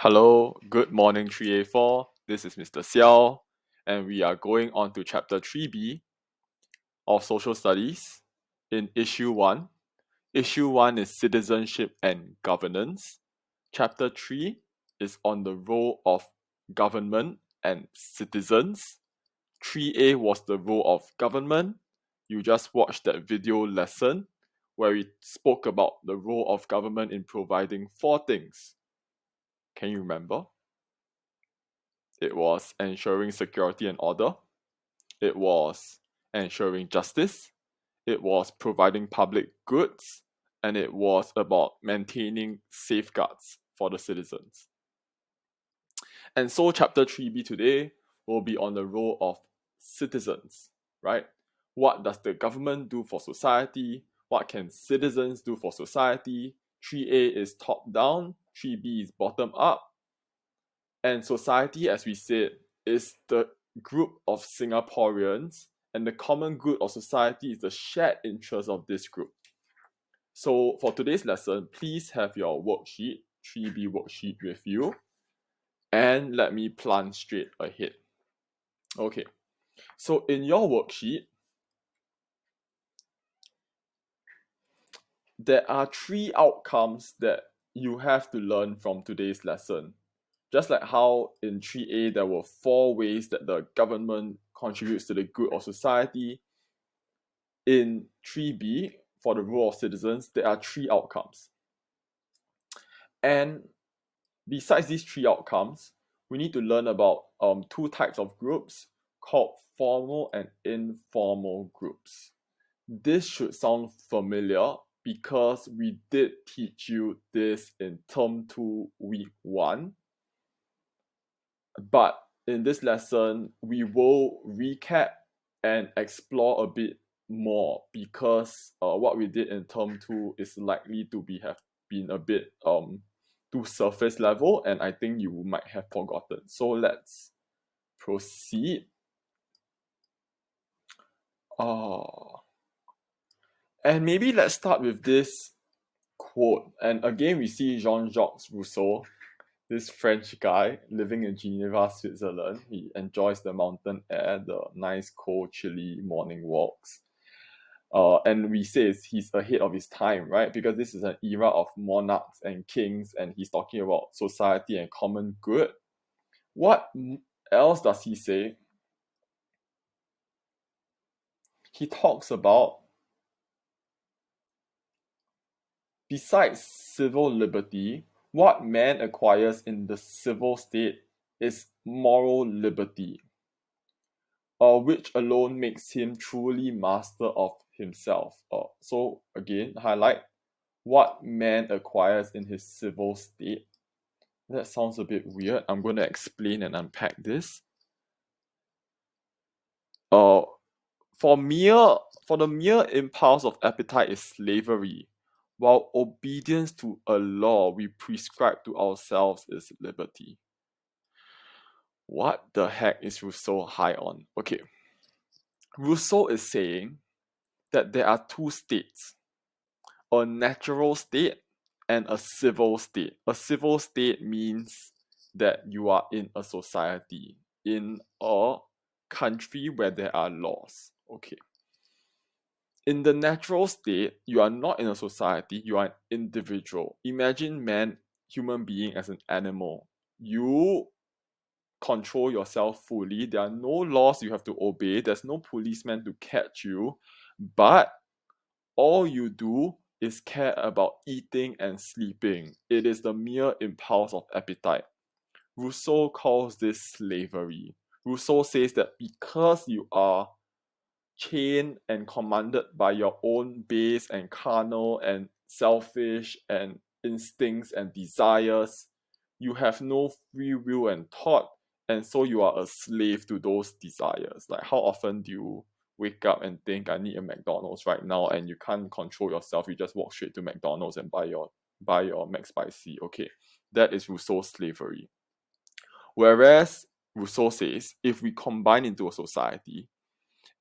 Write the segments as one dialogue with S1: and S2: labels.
S1: Hello, good morning 3A4. This is Mr. Xiao, and we are going on to chapter 3B of Social Studies in issue 1. Issue 1 is citizenship and governance. Chapter 3 is on the role of government and citizens. 3A was the role of government. You just watched that video lesson where we spoke about the role of government in providing 4 things. Can you remember? It was ensuring security and order. It was ensuring justice. It was providing public goods. And it was about maintaining safeguards for the citizens. And so, chapter 3B today will be on the role of citizens, right? What does the government do for society? What can citizens do for society? 3A is top down, 3B is bottom up. And society, as we said, is the group of Singaporeans, and the common good of society is the shared interest of this group. So for today's lesson, please have your worksheet, 3B worksheet with you, and let me plunge straight ahead. Okay, so in your worksheet, there are 3 outcomes that you have to learn from today's lesson. Just like how in 3A there were 4 ways that the government contributes to the good of society, in 3B, for the role of citizens, there are 3 outcomes. And besides these 3 outcomes, we need to learn about 2 types of groups called formal and informal groups. This should sound familiar because we did teach you this in term 2, week 1. But in this lesson, we will recap and explore a bit more because what we did in term 2 is likely to have been a bit too surface level, and I think you might have forgotten. So let's proceed. And maybe let's start with this quote. And again, we see Jean-Jacques Rousseau, this French guy living in Geneva, Switzerland. He enjoys the mountain air, the nice cold, chilly morning walks. And we say he's ahead of his time, right? Because this is an era of monarchs and kings, and he's talking about society and common good. What else does he say? He talks about, besides civil liberty, what man acquires in the civil state is moral liberty, which alone makes him truly master of himself. So again, highlight what man acquires in his civil state. That sounds a bit weird. I'm going to explain and unpack this. For the mere impulse of appetite is slavery, while obedience to a law we prescribe to ourselves is liberty. What the heck is Rousseau high on? Okay, Rousseau is saying that there are 2 states, a natural state and a civil state. A civil state means that you are in a society, in a country where there are laws. Okay. In the natural state, you are not in a society, you are an individual. Imagine human being as an animal. You control yourself fully. There are no laws you have to obey. There's no policeman to catch you. But all you do is care about eating and sleeping. It is the mere impulse of appetite. Rousseau calls this slavery. Rousseau says that because you are chained and commanded by your own base and carnal and selfish and instincts and desires, you have no free will and thought, and so you are a slave to those desires. Like, how often do you wake up and think, I need a McDonald's right now, and you can't control yourself, you just walk straight to McDonald's and buy your McSpicy? Okay, that is Rousseau's slavery. Whereas Rousseau says, if we combine into a society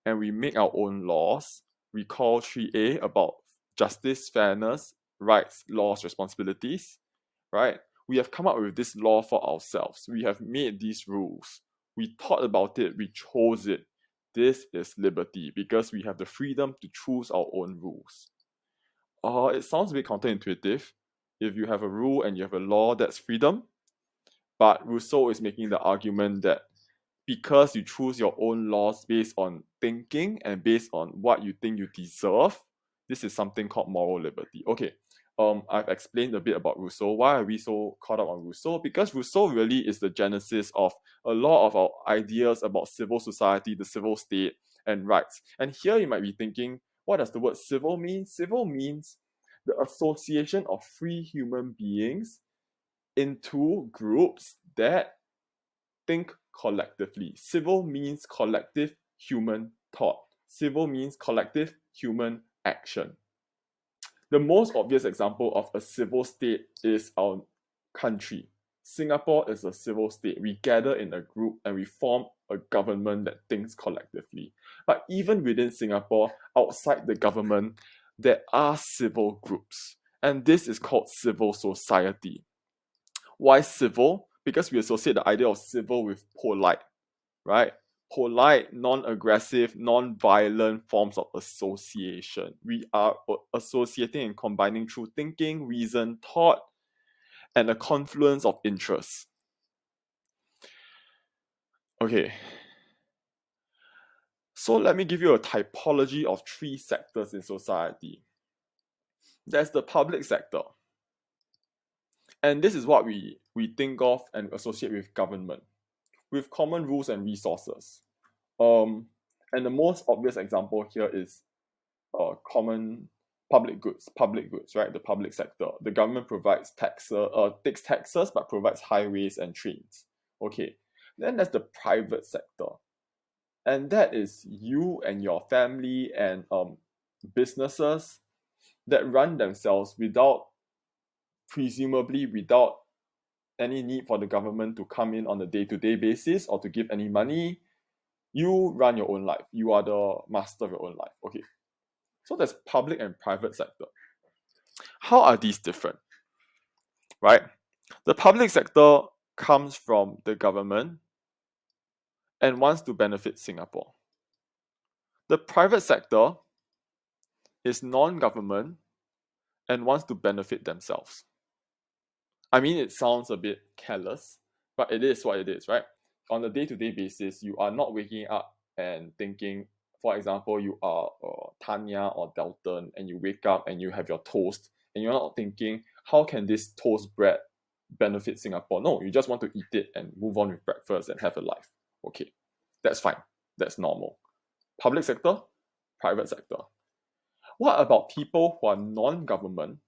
S1: and we make our own laws, we call 3A about justice, fairness, rights, laws, responsibilities, right? we have come up with this law for ourselves. We have made these rules. We thought about it. We chose it. This is liberty because we have the freedom to choose our own rules. It sounds a bit counterintuitive. If you have a rule and you have a law, that's freedom. But Rousseau is making the argument that because you choose your own laws based on thinking and based on what you think you deserve, this is something called moral liberty. Okay, I've explained a bit about Rousseau. Why are we so caught up on Rousseau? Because Rousseau really is the genesis of a lot of our ideas about civil society, the civil state, and rights. And here you might be thinking, what does the word civil mean? Civil means the association of free human beings into groups that think collectively. Civil means collective human thought. Civil means collective human action. The most obvious example of a civil state is our country. Singapore is a civil state. We gather in a group and we form a government that thinks collectively. But even within Singapore, outside the government, there are civil groups. And this is called civil society. Why civil? Because we associate the idea of civil with polite, right? Polite, non-aggressive, non-violent forms of association. We are associating and combining through thinking, reason, thought, and a confluence of interests. Okay. So let me give you a typology of three sectors in society. There's the public sector. And this is what we think of and associate with government, with common rules and resources. And the most obvious example here is common public goods, right? The public sector. The government provides takes taxes, but provides highways and trains. Okay. Then there's the private sector. And that is you and your family and businesses that run themselves presumably without any need for the government to come in on a day-to-day basis or to give any money. You run your own life. You are the master of your own life. Okay. So there's public and private sector. How are these different? Right? The public sector comes from the government and wants to benefit Singapore. The private sector is non-government and wants to benefit themselves. I mean, it sounds a bit careless, but it is what it is, right? On a day-to-day basis, you are not waking up and thinking, for example, you are Tanya or Dalton, and you wake up and you have your toast, and you're not thinking, how can this toast bread benefit Singapore? No, you just want to eat it and move on with breakfast and have a life. Okay, that's fine. That's normal. Public sector, private sector. What about people who are non-government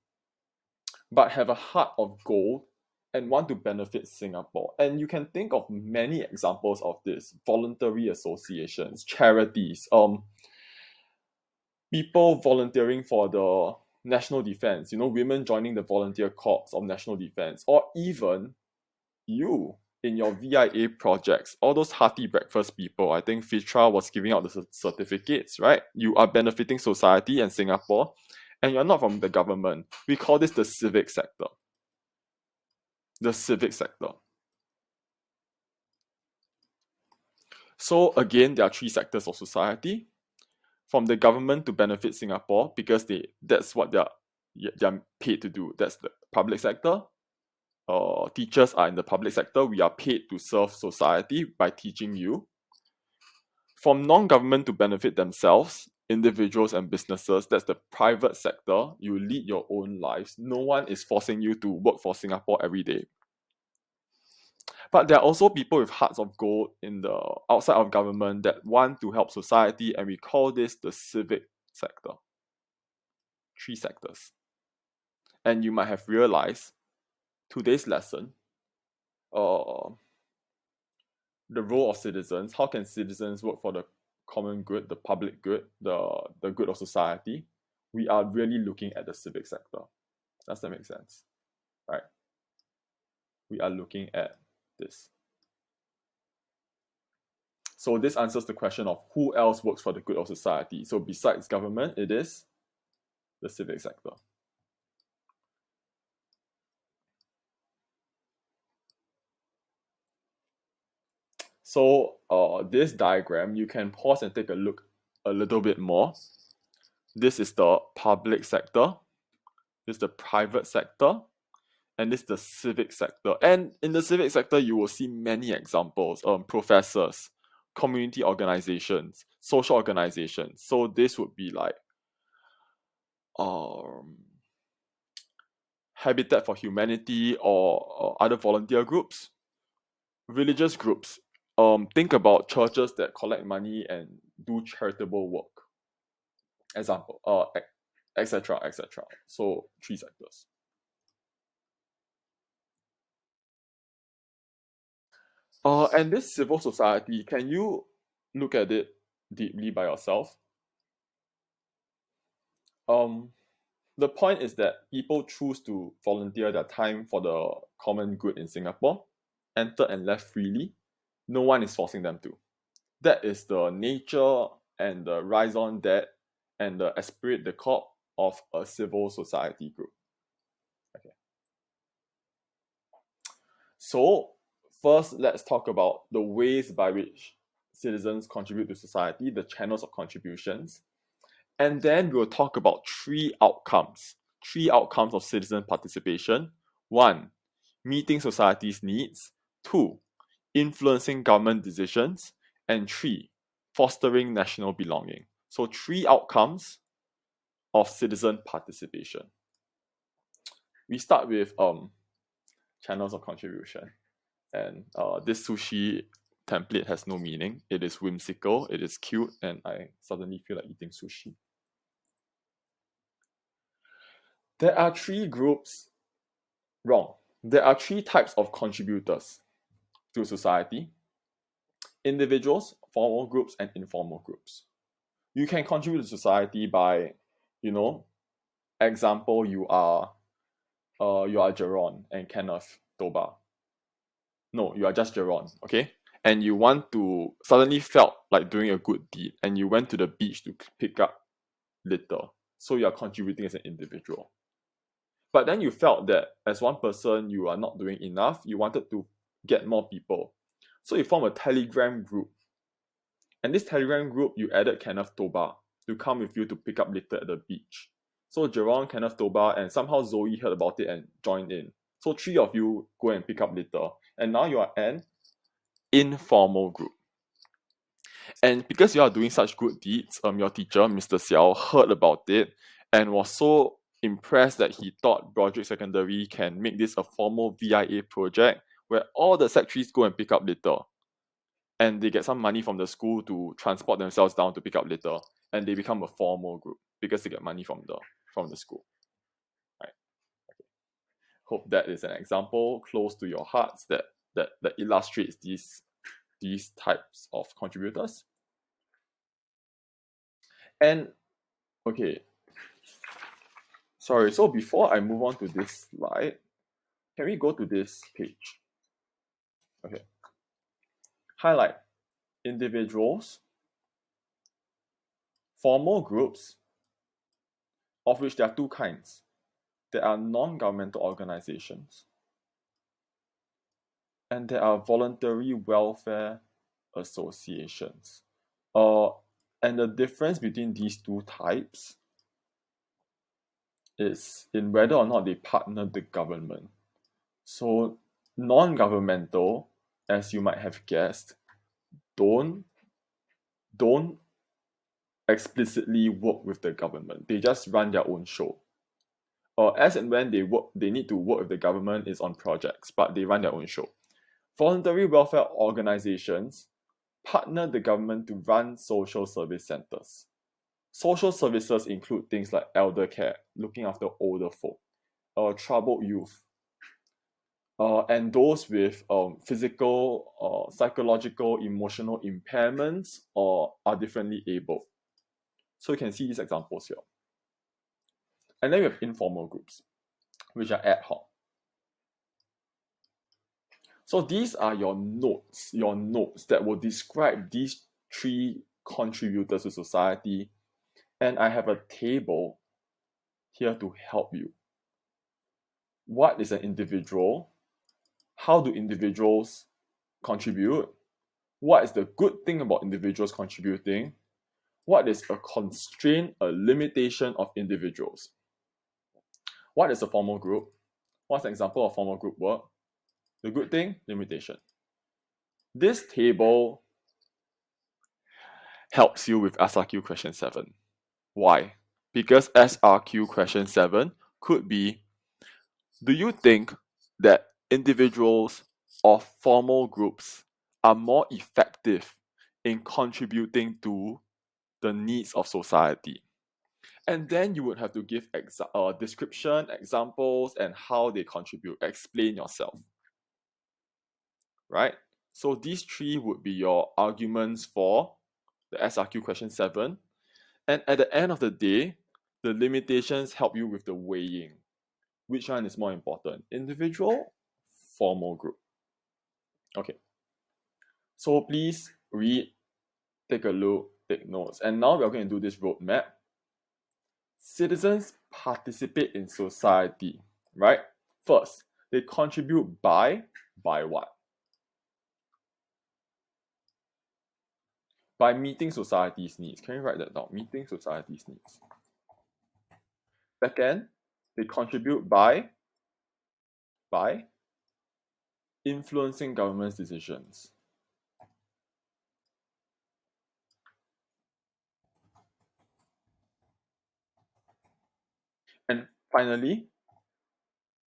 S1: but have a heart of gold and want to benefit Singapore? And you can think of many examples of this: voluntary associations, charities, people volunteering for the national defense, women joining the volunteer corps of national defense, or even you in your VIA projects, all those hearty breakfast people. I think Fitra was giving out the certificates, right? You are benefiting society and Singapore, and you're not from the government. We call this the civic sector. The civic sector. So again, there are three sectors of society. From the government to benefit Singapore, because that's what they're paid to do. That's the public sector. Teachers are in the public sector. We are paid to serve society by teaching you. From non-government to benefit themselves, individuals and businesses, that's the private sector. You lead your own lives. No one is forcing you to work for Singapore every day. But there are also people with hearts of gold in the outside of government that want to help society, and we call this the civic sector. Three sectors. And you might have realized today's lesson, the role of citizens. How can citizens work for the common good, the public good, the good of society? We are really looking at the civic sector. Does that make sense? Right? We are looking at this. So this answers the question of who else works for the good of society. So besides government, it is the civic sector. So this diagram, you can pause and take a look a little bit more. This is the public sector, this is the private sector, and this is the civic sector. And in the civic sector, you will see many examples, professors, community organizations, social organizations. So this would be like um, Habitat for Humanity or other volunteer groups, religious groups. Think about churches that collect money and do charitable work. Example, etc., etc. So 3 sectors. And this civil society, can you look at it deeply by yourself? Um, the point is that people choose to volunteer their time for the common good in Singapore, enter and left freely. No one is forcing them to. That is the nature and the raison d'etre and the esprit de corps of a civil society group. Okay. So, first, let's talk about the ways by which citizens contribute to society, the channels of contributions. And then we'll talk about 3 outcomes. 3 outcomes of citizen participation. 1, meeting society's needs. 2, influencing government decisions. And 3, fostering national belonging. So 3 outcomes of citizen participation. We start with channels of contribution. And this sushi template has no meaning. It is whimsical, it is cute, and I suddenly feel like eating sushi. There are 3 groups, wrong. There are 3 types of contributors to society: individuals, formal groups, and informal groups. You can contribute to society by, you know, example, you are Jeron and Kenneth Toba. No, you are just Jeron, okay? And you want to suddenly felt like doing a good deed, and you went to the beach to pick up litter. So you are contributing as an individual. But then you felt that as one person you are not doing enough, you wanted to get more people. So you form a Telegram group. And this Telegram group, you added Kenneth Toba to come with you to pick up litter at the beach. So Jerome, Kenneth Toba, and somehow Zoe heard about it and joined in. So 3 of you go and pick up litter. And now you are an informal group. And because you are doing such good deeds, your teacher, Mr. Xiao, heard about it and was so impressed that he thought Broderick Secondary can make this a formal VIA project where all the Sec 3s go and pick up litter. And they get some money from the school to transport themselves down to pick up litter. And they become a formal group because they get money from the school. Right. Okay. Hope that is an example close to your hearts that illustrates these types of contributors. And okay, sorry, so before I move on to this slide, can we go to this page? Okay. Highlight individuals, formal groups, of which there are 2 kinds. There are non-governmental organizations, and there are voluntary welfare associations. And the difference between these 2 types is in whether or not they partner the government. So non-governmental, as you might have guessed, don't explicitly work with the government. They just run their own show. Or as and when they need to work with the government is on projects, but they run their own show. Voluntary welfare organizations partner the government to run social service centers. Social services include things like elder care, looking after older folk, troubled youth, and those with physical, psychological, emotional impairments or are differently able. So you can see these examples here. And then we have informal groups, which are ad hoc. So these are your notes that will describe these 3 contributors to society. And I have a table here to help you. What is an individual? How do individuals contribute? What is the good thing about individuals contributing? What is a constraint, a limitation of individuals? What is a formal group? What's an example of formal group work? The good thing, limitation. This table helps you with SRQ question 7. Why? Because SRQ question 7 could be, do you think that individuals or formal groups are more effective in contributing to the needs of society? And then you would have to give description, examples, and how they contribute. Explain yourself, right? So these three would be your arguments for the SRQ question 7. And at the end of the day, the limitations help you with the weighing. Which one is more important? Individual, formal group. Okay. So please read, take a look, take notes. And now we're going to do this roadmap. Citizens participate in society, right? First, they contribute by what? By meeting society's needs. Can you write that down? Meeting society's needs. Second, they contribute by influencing government's decisions. And finally,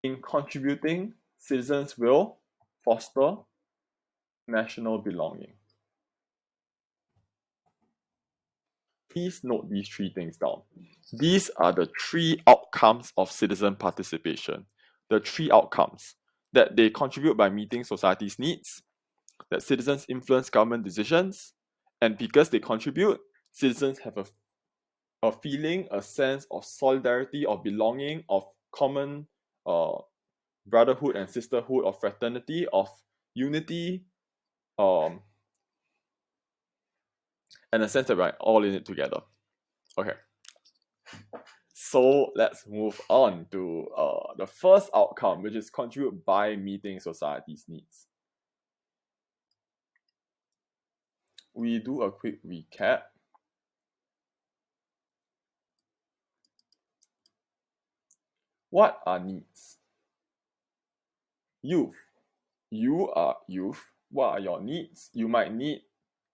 S1: in contributing, citizens will foster national belonging. Please note these three things down. These are the three outcomes of citizen participation. The three outcomes: that they contribute by meeting society's needs, that citizens influence government decisions, and because they contribute, citizens have a feeling, a sense of solidarity, of belonging, of common brotherhood and sisterhood, of fraternity, of unity, and a sense that we're all in it together. Okay. So let's move on to the first outcome, which is contribute by meeting society's needs. We do a quick recap. What are needs? Youth. You are youth. What are your needs? You might need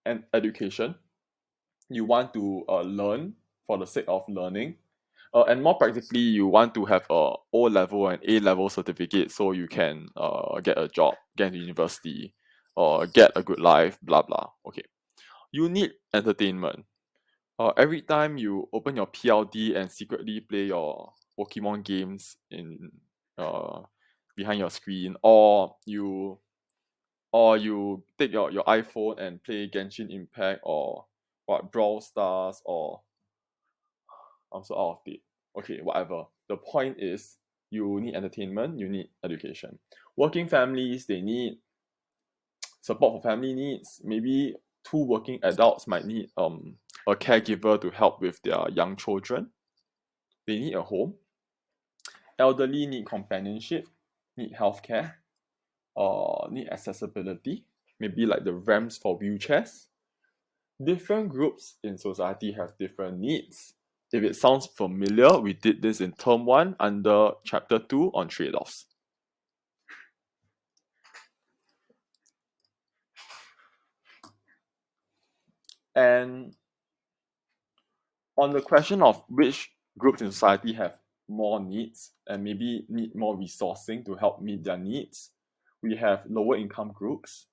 S1: an education. You want to learn for the sake of learning. And more practically, you want to have a O-level and A-level certificate so you can get a job, get into university, or get a good life, blah blah. Okay. You need entertainment. Every time you open your PLD and secretly play your Pokemon games in behind your screen, or you take your iPhone and play Genshin Impact or what Brawl Stars, or I'm so out of date. Okay, whatever. The point is you need entertainment, you need education. Working families, they need support for family needs. Maybe two working adults might need a caregiver to help with their young children. They need a home. Elderly need companionship, need healthcare, or need accessibility, maybe like the ramps for wheelchairs. Different groups in society have different needs. If it sounds familiar, we did this in term 1 under chapter 2 on trade-offs. And on the question of which groups in society have more needs and maybe need more resourcing to help meet their needs, we have lower income groups,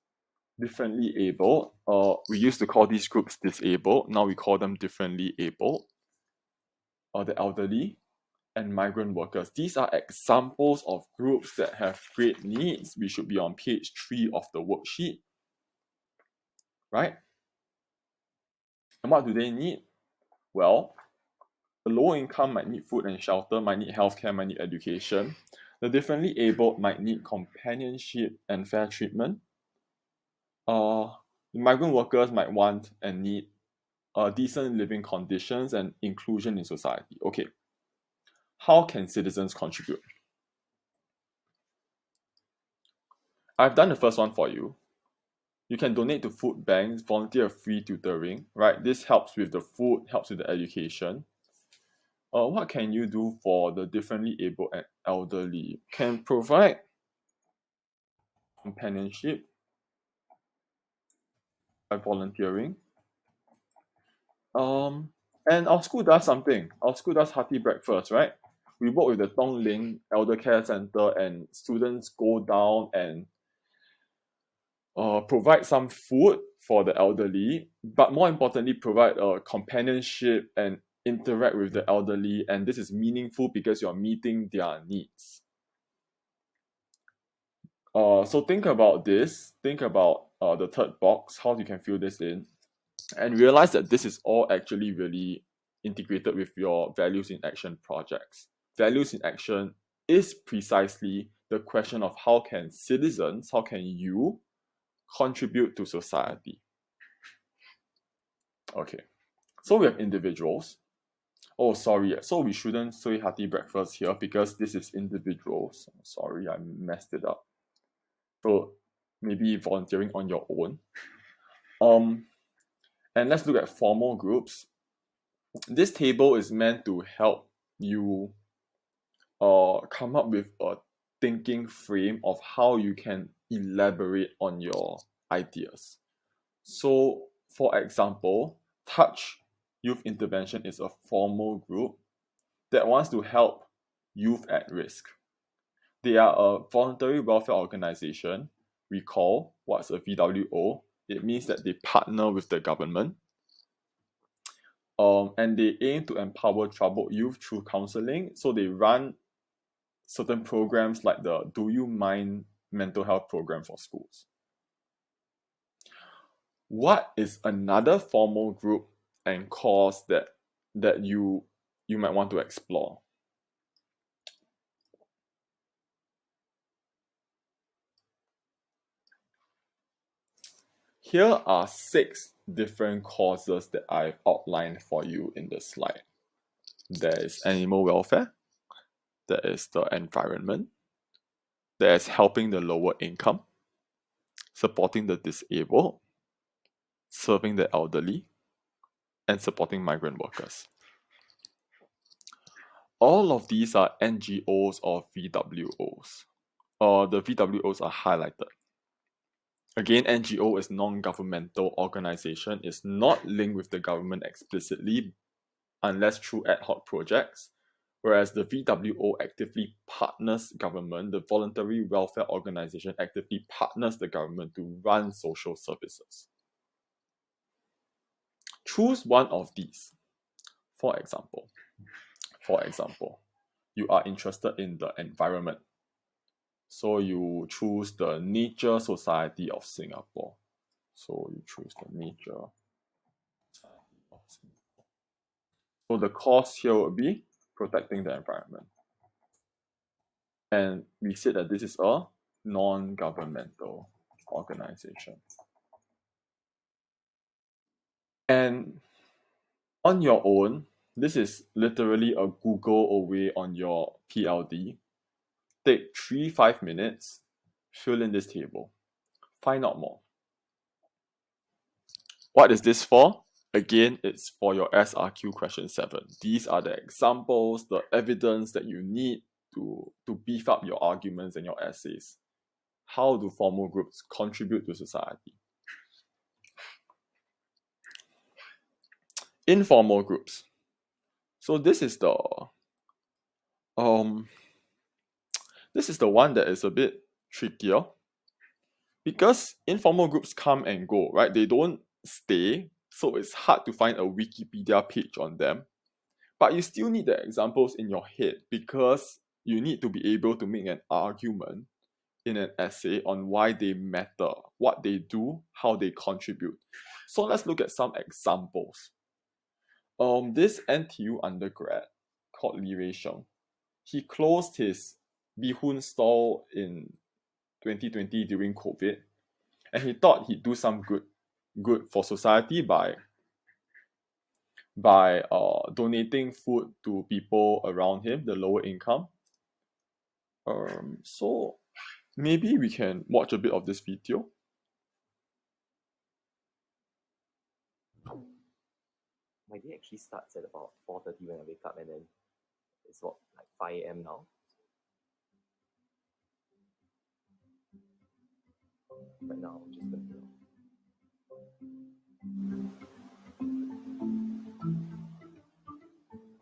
S1: differently abled. We used to call these groups disabled. Now we call them differently abled. The elderly and migrant workers. These are examples of groups that have great needs. We should be on page 3 of the worksheet, right? And what do they need? Well, the low income might need food and shelter, might need healthcare, might need education. The differently abled might need companionship and fair treatment. Migrant workers might want and need decent living conditions and inclusion in society. Okay, how can citizens contribute? I've done the first one for you. You can donate to food banks, volunteer free tutoring, right? This helps with the food, helps with the education. What can you do for the differently able and elderly? Can provide companionship by volunteering. And our school does something. Our school does hearty breakfast, right? We work with the Tong Ling Elder Care Center, and students go down and provide some food for the elderly, but more importantly, provide companionship and interact with the elderly. And this is meaningful because you're meeting their needs. So think about this. Think about the third box, how you can fill this in, and realize that this is all actually really integrated with your values in action projects. Values in action is precisely the question of how can citizens, how can you contribute to society. Okay, so we have individuals. Oh, sorry. So we shouldn't say hearty breakfast here because this is individuals. Sorry, I messed it up. So maybe volunteering on your own. And let's look at formal groups. This table is meant to help you come up with a thinking frame of how you can elaborate on your ideas. So, for example, Touch Youth Intervention is a formal group that wants to help youth at risk. They are a voluntary welfare organization. Recall, what's a VWO? It means that they partner with the government. And they aim to empower troubled youth through counseling. So they run certain programs like the Do You Mind mental health program for schools. What is another formal group and cause that you might want to explore? Here are 6 different causes that I've outlined for you in the slide. There is animal welfare, there is the environment, there is helping the lower income, supporting the disabled, serving the elderly, and supporting migrant workers. All of these are NGOs or VWOs. The VWOs are highlighted. Again, NGO is non-governmental organization, is not linked with the government explicitly unless through ad hoc projects, whereas the VWO actively partners government, the voluntary welfare organization actively partners the government to run social services. Choose one of these. For example, you are interested in the environment. So you choose the Nature Society of Singapore. So you choose the Nature Society of Singapore. So the cause here would be protecting the environment. And we said that this is a non-governmental organization. And on your own, this is literally a Google away on your PLD. Take 3-5 minutes, fill in this table, find out more. What is this for? Again, it's for your SRQ question 7. These are the examples, the evidence that you need to beef up your arguments and your essays. How do formal groups contribute to society? Informal groups. So this is the one that is a bit trickier because informal groups come and go, right? They don't stay, so it's hard to find a Wikipedia page on them. But you still need the examples in your head because you need to be able to make an argument in an essay on why they matter, what they do, how they contribute. So let's look at some examples. This NTU undergrad called Li Wei Sheng, he closed his bihun stall in 2020 during COVID, and he thought he'd do some good for society by donating food to people around him, the lower income. So maybe we can watch a bit of this video.
S2: My day actually starts at about 4:30 when I wake up, and then it's what, like 5 a.m. now. Right now, I'm just gonna.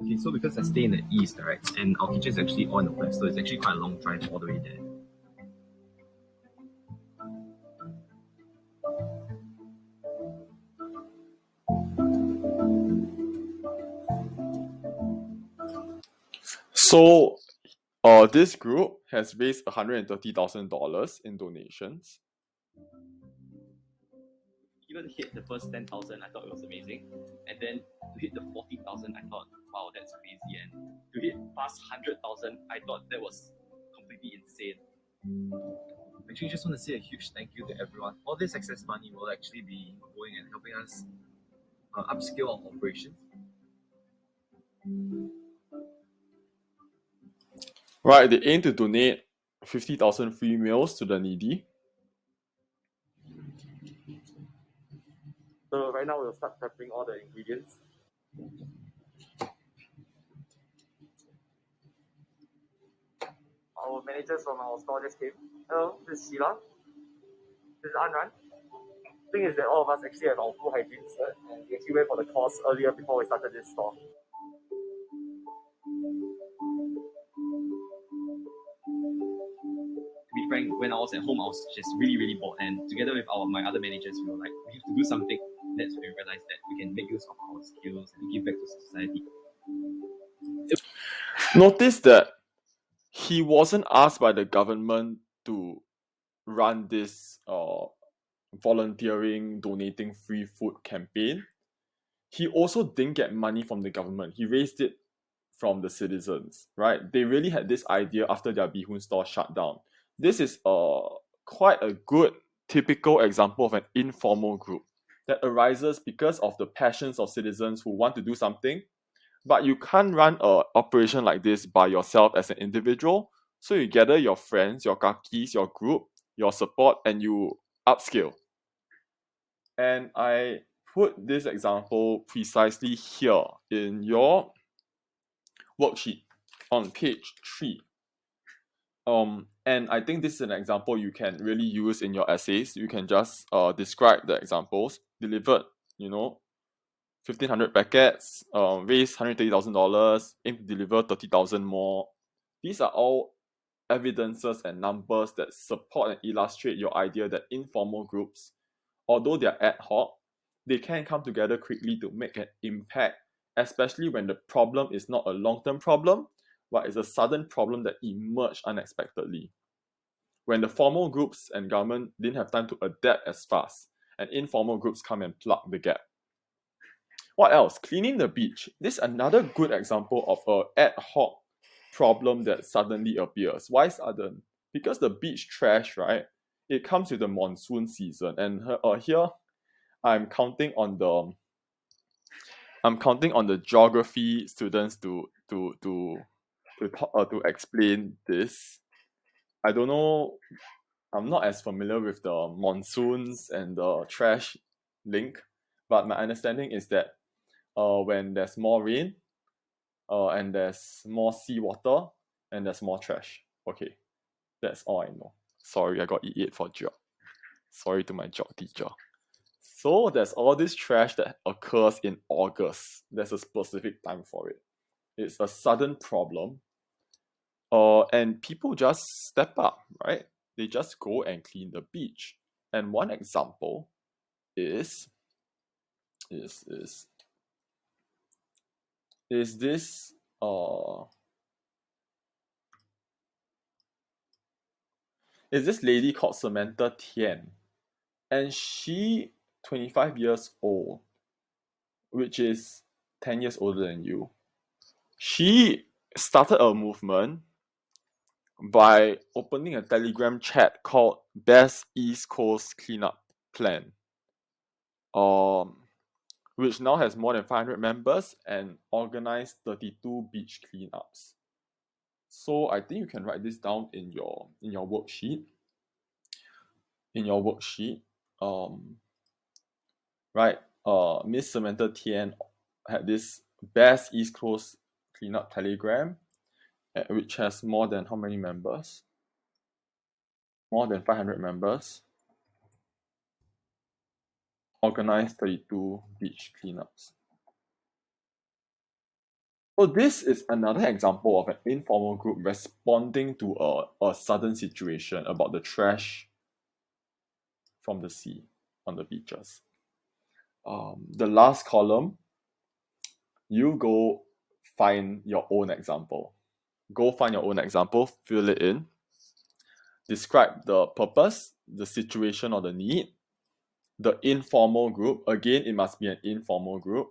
S2: Okay, so because I stay in the east, right, and our kitchen is actually on the west, so it's actually quite a long drive all the way there.
S1: So, this group has raised $130,000 in donations.
S2: Even hit the first 10,000, I thought it was amazing, and then to hit the 40,000, I thought, wow, that's crazy, and to hit past 100,000, I thought that was completely insane. Actually, just want to say a huge thank you to everyone. All this excess money will actually be going and helping us upskill our operations.
S1: Right, they aim to donate 50,000 free meals to the needy.
S2: So right now we'll start prepping all the ingredients. Our managers from our store just came. Hello, this is Sheila. This is Anran. The thing is that all of us actually have our full hygiene cert, and we actually went for the course earlier before we started this store. To be frank, when I was at home, I was just really, really bored, and together with my other managers, we were like, we have to do something. That's when we realized that we can make use of our skills and give back to society.
S1: Notice that he wasn't asked by the government to run this volunteering, donating free food campaign. He also didn't get money from the government. He raised it from the citizens, right? They really had this idea after their Bee Hoon store shut down. This is quite a good typical example of an informal group that arises because of the passions of citizens who want to do something, but you can't run an operation like this by yourself as an individual. So you gather your friends, your kakis, your group, your support, and you upskill. And I put this example precisely here in your worksheet on page 3. And I think this is an example you can really use in your essays. You can just describe the examples delivered, 1,500 packets, raised $130,000, aim to deliver 30,000 more. These are all evidences and numbers that support and illustrate your idea that informal groups, although they are ad hoc, they can come together quickly to make an impact, especially when the problem is not a long-term problem, but is a sudden problem that emerged unexpectedly. When the formal groups and government didn't have time to adapt as fast, and informal groups come and plug the gap. What else? Cleaning the beach. This is another good example of an ad hoc problem that suddenly appears. Why sudden? Because the beach trash, right? It comes with the monsoon season, and here I'm counting on the geography students to explain this. I don't know. I'm not as familiar with the monsoons and the trash link, but my understanding is that when there's more rain, and there's more seawater, and there's more trash. Okay, that's all I know. Sorry, I got E8 for geog. Sorry to my geog teacher. So there's all this trash that occurs in August. There's a specific time for it. It's a sudden problem. And people just step up, right? They just go and clean the beach. And one example is this is this lady called Samantha Tian, and she 25 years old, which is 10 years older than you. She started a movement by opening a Telegram chat called Best East Coast Cleanup Plan, which now has more than 500 members and organized 32 beach cleanups. So I think you can write this down in your worksheet. Right, Miss Samantha Tian had this best East Coast cleanup telegram, which has more than how many members? More than 500 members. Organized 32 beach cleanups. So this is another example of an informal group responding to a sudden situation about the trash from the sea on the beaches. The last column, you go find your own example. Go find your own example, fill it in. Describe the purpose, the situation or the need. The informal group, again, it must be an informal group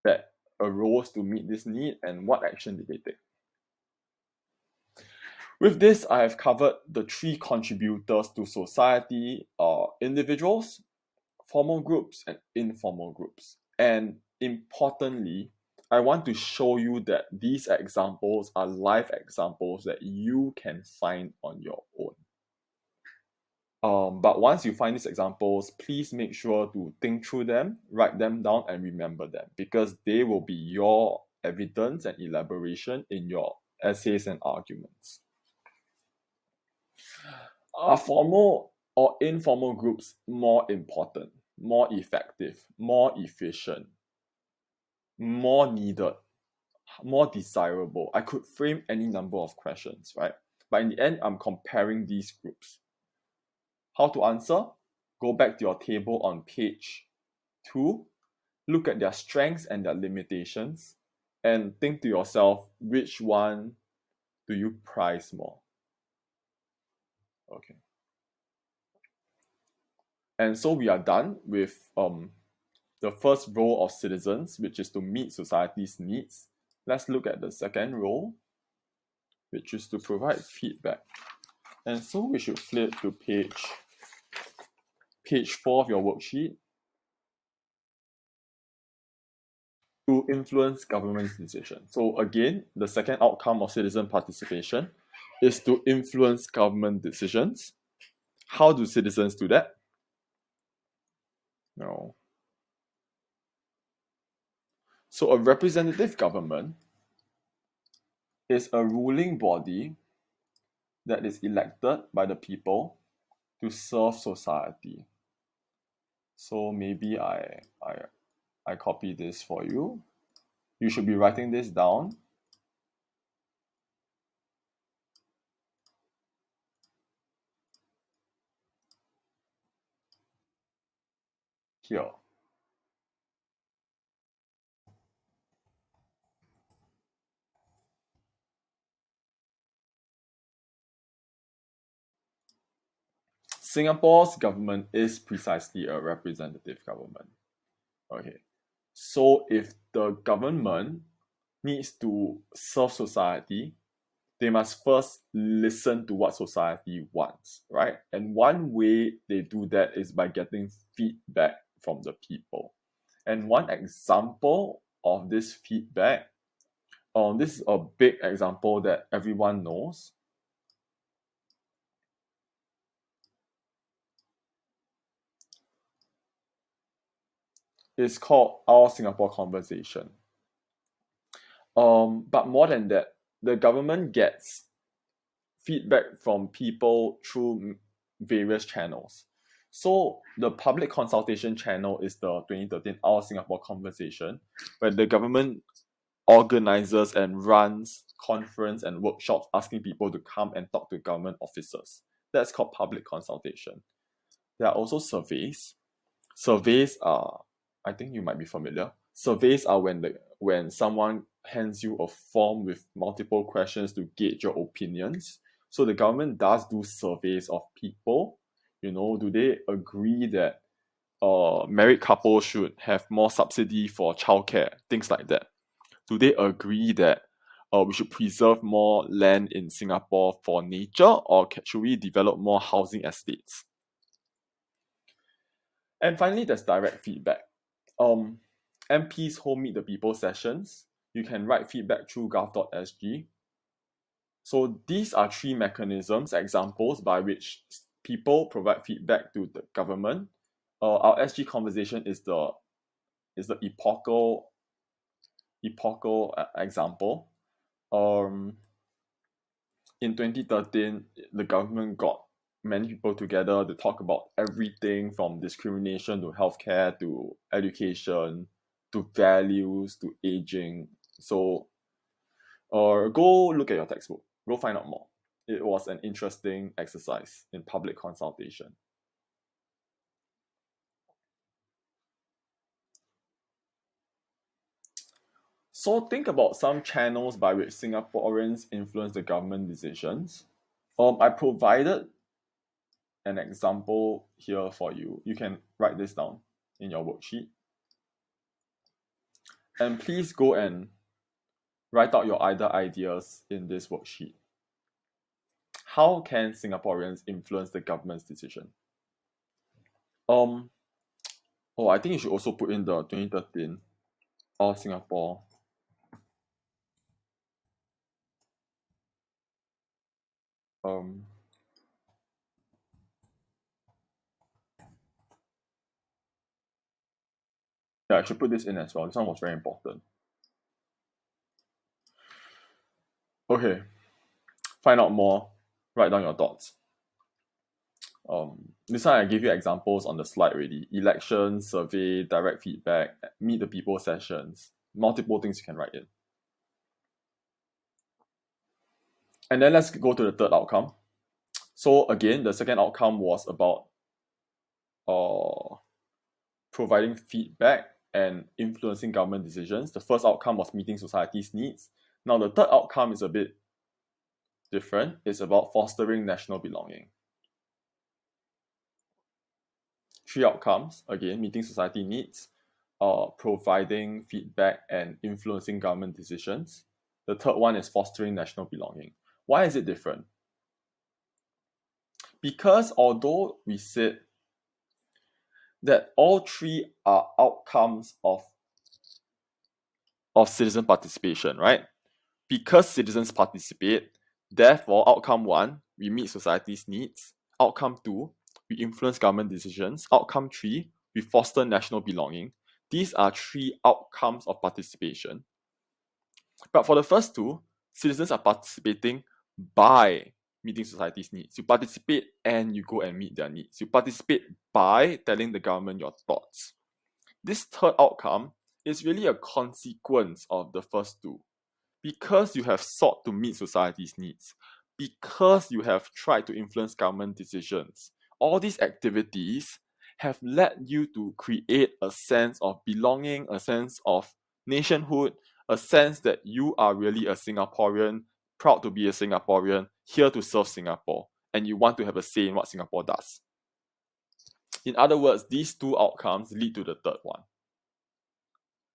S1: that arose to meet this need, and what action did they take. With this, I have covered the three contributors to society, individuals, formal groups, and informal groups. And importantly, I want to show you that these examples are live examples that you can find on your own. But once you find these examples, please make sure to think through them, write them down, and remember them, because they will be your evidence and elaboration in your essays and arguments. Are formal or informal groups more important, more effective, more efficient, more needed, more desirable? I could frame any number of questions, right? But in the end, I'm comparing these groups. How to answer? Go back to your table on page 2, look at their strengths and their limitations, and think to yourself, which one do you prize more? Okay. And so we are done with the first role of citizens, which is to meet society's needs. Let's look at the second role, which is to provide feedback. And so we should flip to page 4 of your worksheet. To influence government's decision. So again, the second outcome of citizen participation is to influence government decisions. How do citizens do that? No. So a representative government is a ruling body that is elected by the people to serve society. So maybe I copy this for you. You should be writing this down. Here. Singapore's government is precisely a representative government. Okay. So if the government needs to serve society, they must first listen to what society wants, right? And one way they do that is by getting feedback from the people. And one example of this feedback, this is a big example that everyone knows. It's called Our Singapore Conversation. But more than that, the government gets feedback from people through various channels. So the public consultation channel is the 2013 Our Singapore Conversation, where the government organizes and runs conference and workshops asking people to come and talk to government officers. That's called public consultation. There are also surveys. Surveys are, I think you might be familiar. Surveys are when someone hands you a form with multiple questions to gauge your opinions. So the government does do surveys of people. Do they agree that married couples should have more subsidy for childcare, things like that? Do they agree that we should preserve more land in Singapore for nature, or should we develop more housing estates? And finally, there's direct feedback. MPs hold Meet the People sessions. You can write feedback through gov.sg. So these are three mechanisms, examples by which people provide feedback to the government. Our SG conversation is the is the epochal example. In 2013, the government got many people together to talk about everything from discrimination to healthcare to education to values to aging. So, go look at your textbook. Go find out more. It was an interesting exercise in public consultation. So think about some channels by which Singaporeans influence the government decisions. I provided an example here for you. You can write this down in your worksheet. And please go and write out your other ideas in this worksheet. How can Singaporeans influence the government's decision? I think you should also put in the 2013 or Singapore. Yeah, I should put this in as well. This one was very important. Okay, find out more. Write down your thoughts. This one I give you examples on the slide already. Election, survey, direct feedback, meet the people sessions. Multiple things you can write in. And then let's go to the third outcome. So again, the second outcome was about providing feedback and influencing government decisions. The first outcome was meeting society's needs. Now the third outcome is a bit different. It's about fostering national belonging. 3 outcomes, again, meeting society needs, providing feedback and influencing government decisions. The third one is fostering national belonging. Why is it different? Because although we said that all 3 are outcomes of citizen participation, right? Because citizens participate, therefore outcome 1, we meet society's needs. Outcome 2, we influence government decisions. Outcome 3, we foster national belonging. These are 3 outcomes of participation. But for the first 2, citizens are participating by meeting society's needs. You participate and you go and meet their needs. You participate by telling the government your thoughts. This third outcome is really a consequence of the first 2. Because you have sought to meet society's needs, because you have tried to influence government decisions, all these activities have led you to create a sense of belonging, a sense of nationhood, a sense that you are really a Singaporean, proud to be a Singaporean, here to serve Singapore, and you want to have a say in what Singapore does. In other words, these 2 outcomes lead to the third one.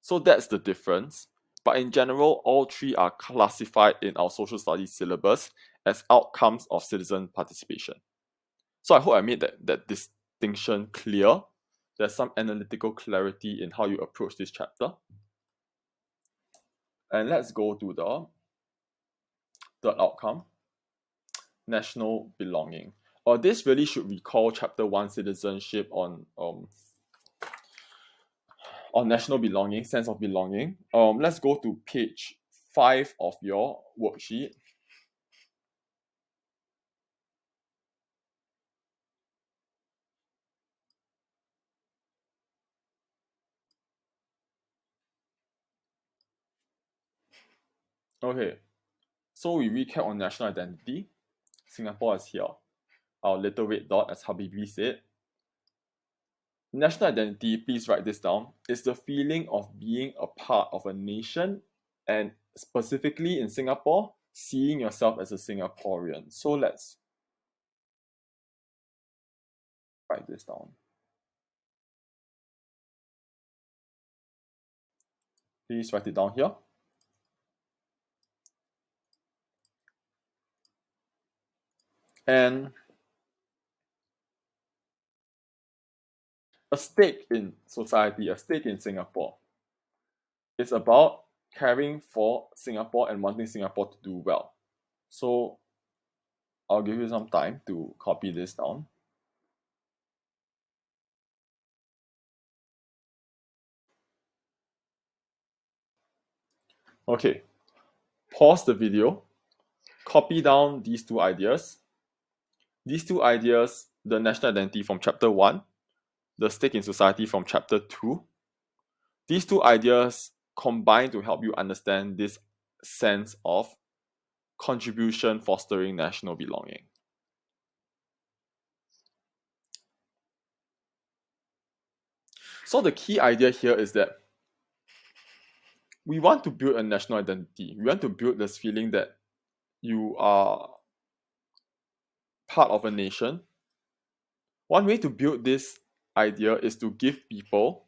S1: So that's the difference. But in general, all 3 are classified in our social studies syllabus as outcomes of citizen participation. So I hope I made that distinction clear. There's some analytical clarity in how you approach this chapter. And let's go to the third outcome, national belonging. This really should recall chapter 1, citizenship, on national belonging, sense of belonging. Let's go to page 5 of your worksheet. Okay, so we recap on national identity. Singapore is here. Our little red dot, as Habibie said. National identity, please write this down, is the feeling of being a part of a nation, and specifically in Singapore, seeing yourself as a Singaporean. So let's write this down. Please write it down here. And a stake in society, a stake in Singapore, is about caring for Singapore and wanting Singapore to do well. So I'll give you some time to copy this down. Okay, pause the video, copy down these two ideas. These two ideas, the national identity from chapter 1, the stake in society from chapter 2. These two ideas combine to help you understand this sense of contribution fostering national belonging. So the key idea here is that we want to build a national identity. We want to build this feeling that you are part of a nation. One way to build this idea is to give people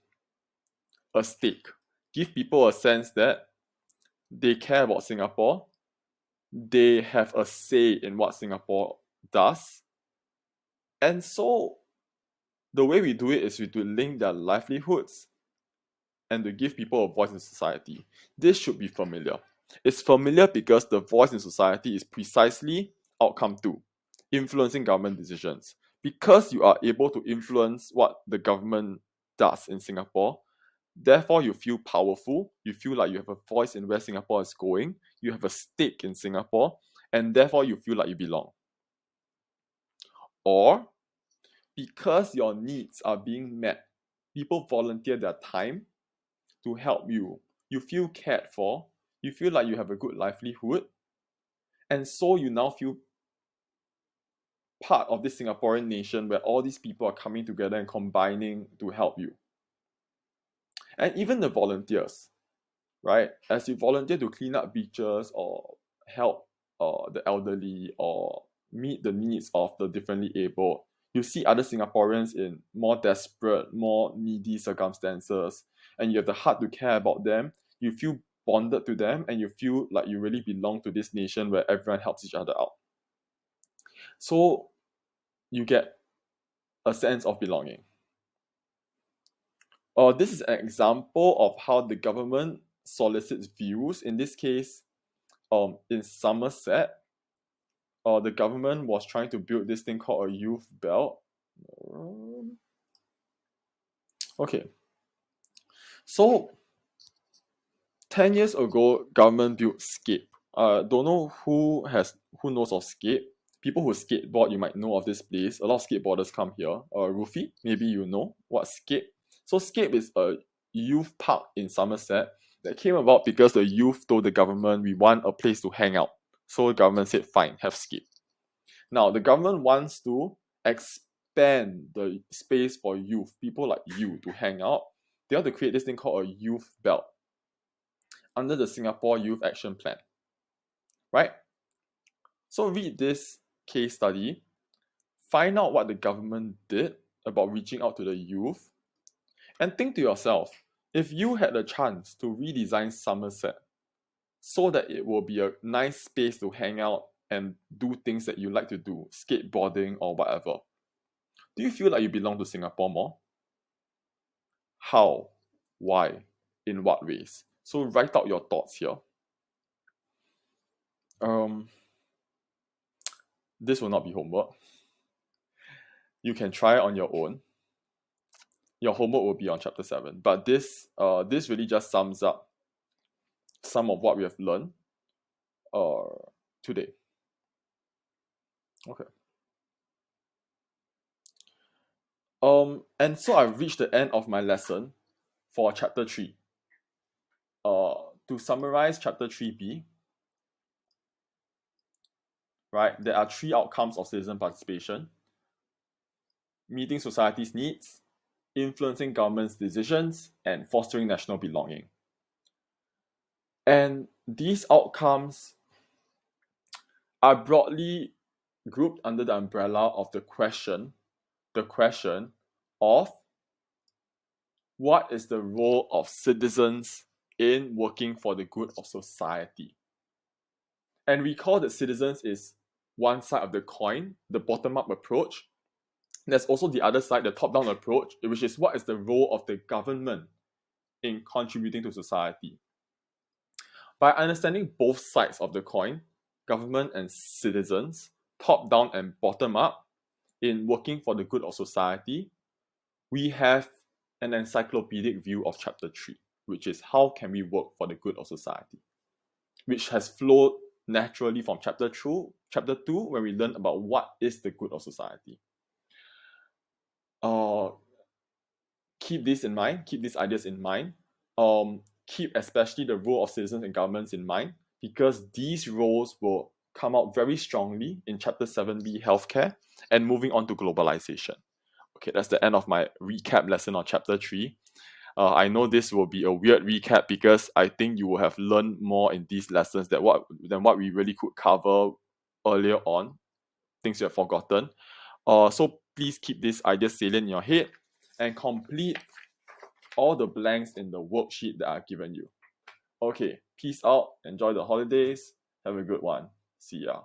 S1: a stake, give people a sense that they care about Singapore, they have a say in what Singapore does. And so the way we do it is we to link their livelihoods and to give people a voice in society. This should be familiar. It's familiar because the voice in society is precisely outcome 2, influencing government decisions. Because you are able to influence what the government does in Singapore, therefore you feel powerful, you feel like you have a voice in where Singapore is going, you have a stake in Singapore, and therefore you feel like you belong. Or because your needs are being met, people volunteer their time to help you. You feel cared for, you feel like you have a good livelihood, and so you now feel part of this Singaporean nation where all these people are coming together and combining to help you. And even the volunteers, right? As you volunteer to clean up beaches or help the elderly or meet the needs of the differently able, you see other Singaporeans in more desperate, more needy circumstances, and you have the heart to care about them. You feel bonded to them, and you feel like you really belong to this nation where everyone helps each other out. So you get a sense of belonging. This is an example of how the government solicits views. In this case, in Somerset, the government was trying to build this thing called a youth belt. Okay. So 10 years ago, government built Scape. Don't know who knows of Scape. People who skateboard, you might know of this place. A lot of skateboarders come here. Rufy, maybe you know what Scape. So Scape is a youth park in Somerset that came about because the youth told the government we want a place to hang out. So the government said, fine, have Scape. Now the government wants to expand the space for youth, people like you, to hang out. They want to create this thing called a youth belt under the Singapore Youth Action Plan, right? So read this case study, find out what the government did about reaching out to the youth, and think to yourself, if you had the chance to redesign Somerset so that it will be a nice space to hang out and do things that you like to do, skateboarding or whatever, do you feel like you belong to Singapore more? How? Why? In what ways? So write out your thoughts here. This will not be homework. You can try it on your own. Your homework will be on chapter 7. But this really just sums up some of what we have learned today. Okay. And so I've reached the end of my lesson for chapter 3. To summarize chapter 3b, right, there are 3 outcomes of citizen participation: meeting society's needs, influencing government's decisions, and fostering national belonging. And these outcomes are broadly grouped under the umbrella of the question of what is the role of citizens in working for the good of society. And recall that citizens is one side of the coin, the bottom-up approach. There's also the other side, the top-down approach, which is what is the role of the government in contributing to society. By understanding both sides of the coin, government and citizens, top-down and bottom-up, in working for the good of society, we have an encyclopedic view of chapter 3, which is how can we work for the good of society. which has flowed naturally from chapter 2, when we learn about what is the good of society. Keep this in mind, keep these ideas in mind. Keep especially the role of citizens and governments in mind, because these roles will come out very strongly in chapter 7b, healthcare, and moving on to globalization. Okay, that's the end of my recap lesson on chapter 3. I know this will be a weird recap because I think you will have learned more in these lessons than what we really could cover earlier on, things you have forgotten. So please keep this idea salient in your head and complete all the blanks in the worksheet that I've given you. Okay, peace out, enjoy the holidays, have a good one. See ya.